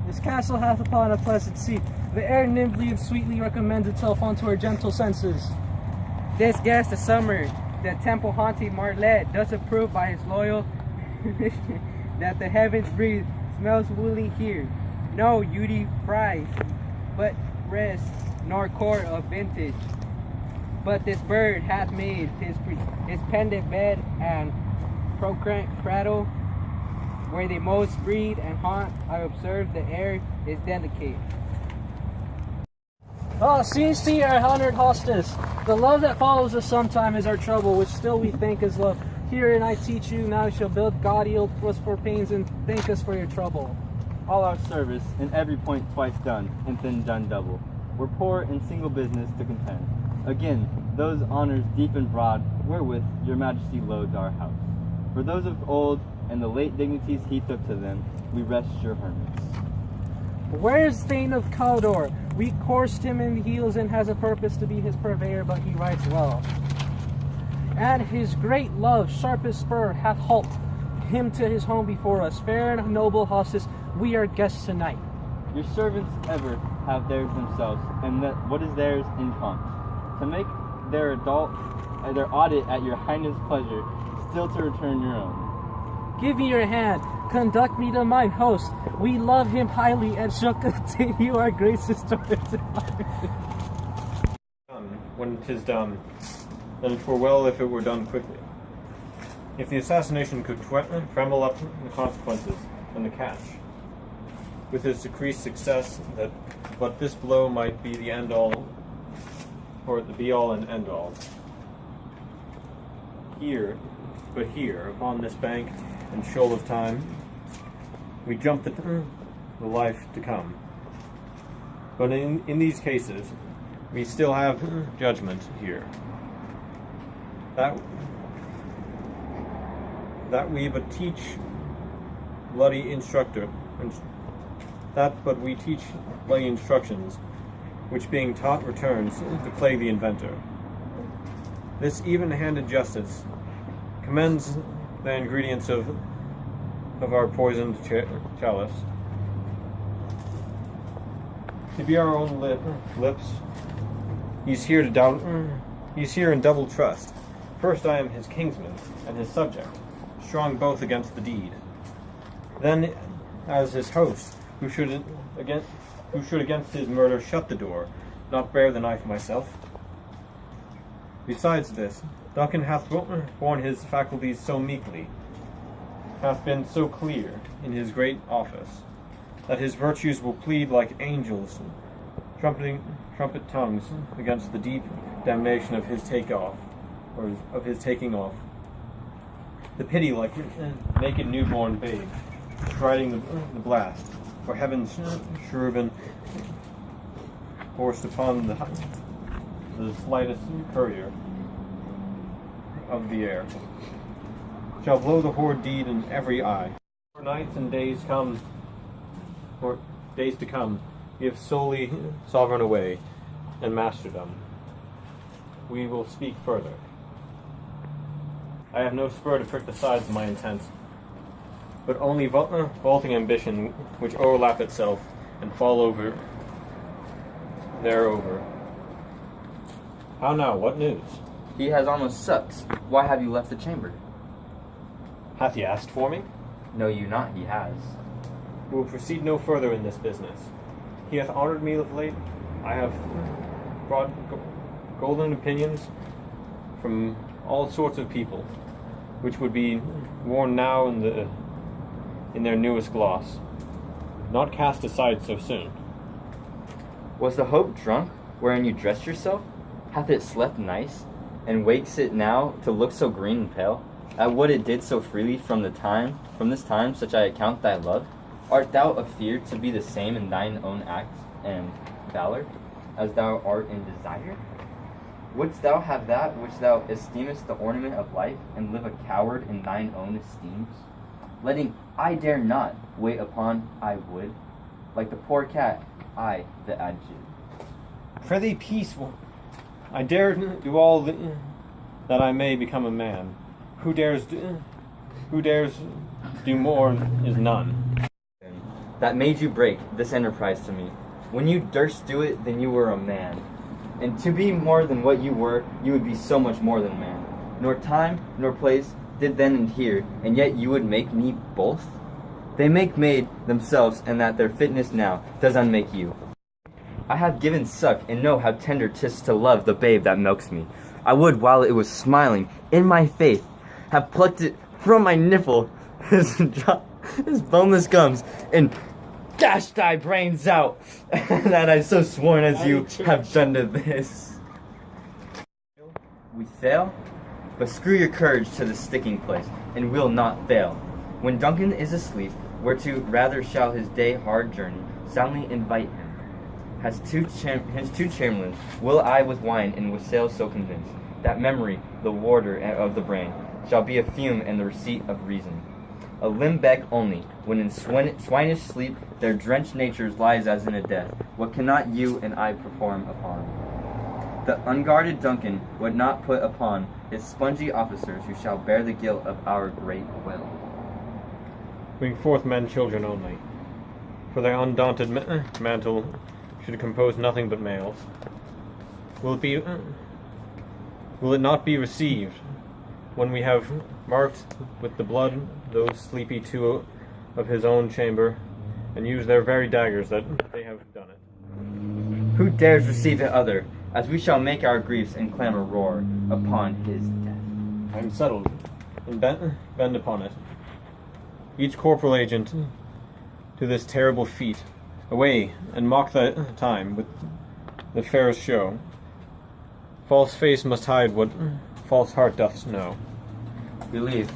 This castle hath upon a pleasant seat. The air nimbly and sweetly recommends itself unto our gentle senses. This guest of summer, the temple-haunting Marlet, does approve by his loyal that the heavens breathe, smells woolly here. No beauty prize, but rest, nor court of vintage. But this bird hath made his pendant bed and cradle, where they most breed and haunt. I observe the air is delicate. Ah, scenes to our honored hostess. The love that follows us sometime is our trouble, which still we think is love. Herein I teach you, now shall build God yield us for pains and thank us for your trouble. All our service, in every point twice done, and then done double. We're poor in single business to contend. Again, those honors deep and broad, wherewith your majesty loads our house. For those of old, and the late dignities heaped up to them, we rest your hermits. Where is Thane of Cawdor? We coursed him in the heels and has a purpose to be his purveyor, but he writes well. And his great love, sharpest spur, hath halt him to his home before us. Fair and noble hostess, we are guests tonight. Your servants ever have theirs themselves, and that what is theirs in taunt. To make their audit at your highness' pleasure, still to return your own. Give me your hand, conduct me to mine host. We love him highly and shall continue our graces towards him. When 'tis done, then 'twere well if it were done quickly. If the assassination could tremble up the consequences and the catch, with his decreased success, that but this blow might be the end-all, or the be-all and end-all. Here, upon this bank and shoal of time, we jump the life to come. But in these cases, we still have judgment here. That we but teach bloody instructions, which being taught returns to plague the inventor. This even-handed justice commends the ingredients of our poisoned chalice to be our own lips. He's here in double trust. First I am his kinsman and his subject, strong both against the deed. Then as his host, who should against his murder shut the door, not bear the knife myself. Besides this, Duncan hath borne his faculties so meekly, hath been so clear in his great office, that his virtues will plead like angels, trumpet tongues against the deep damnation of his taking off. The pity like naked newborn babe, striding the blast, for heaven's cherubim forced upon the slightest courier of the air, shall blow the horrid deed in every eye. For nights and days to come, give solely sovereign away and masterdom. We will speak further. I have no spur to prick the sides of my intent, but only vaulting ambition which overlap itself and fall over thereover. How now, what news? He has almost supped. Why have you left the chamber? Hath he asked for me? Know you not he has. We will proceed no further in this business. He hath honored me of late. I have brought golden opinions from all sorts of people, which would be worn now in their newest gloss, not cast aside so soon. Was the hope drunk, wherein you dressed yourself? Hath it slept nice, and wakes it now to look so green and pale, at what it did so freely from this time, such I account thy love? Art thou afeard to be the same in thine own acts and valor, as thou art in desire? Wouldst thou have that which thou esteemest the ornament of life, and live a coward in thine own esteems? Letting I dare not wait upon I would, like the poor cat, I the adjure. Prithee, peace. I dare do all that I may become a man. Who dares do more is none. that made you break this enterprise to me. When you durst do it, then you were a man. And to be more than what you were, you would be so much more than man. Nor time, nor place did then and here, and yet you would make me both? They make made themselves, and that their fitness now does unmake you. I have given suck, and know how tender 'tis to love the babe that milks me. I would, while it was smiling in my faith, have plucked it from my nipple, his boneless gums, and dashed thy brains out, that I so sworn as you have done to this. We fail? But screw your courage to the sticking place, and we'll not fail. When Duncan is asleep, whereto rather shall his day hard journey soundly invite him. His two chamberlains will I with wine and with sail so convince, that memory, the warder of the brain, shall be a fume and the receipt of reason. A limbeck only, when in swinish sleep their drenched natures lies as in a death, what cannot you and I perform upon? The unguarded Duncan would not put upon his spongy officers who shall bear the guilt of our great will. Bring forth men children only, for their undaunted mantle should compose nothing but males. Will it not be received when we have marked with the blood those sleepy two of his own chamber, and use their very daggers that they have done it? Who dares receive it other, as we shall make our griefs and clamor roar upon his death? I am settled, and bend upon it. Each corporal agent to this terrible feat, away, and mock the time with the fairest show. False face must hide what false heart doth know. We leave.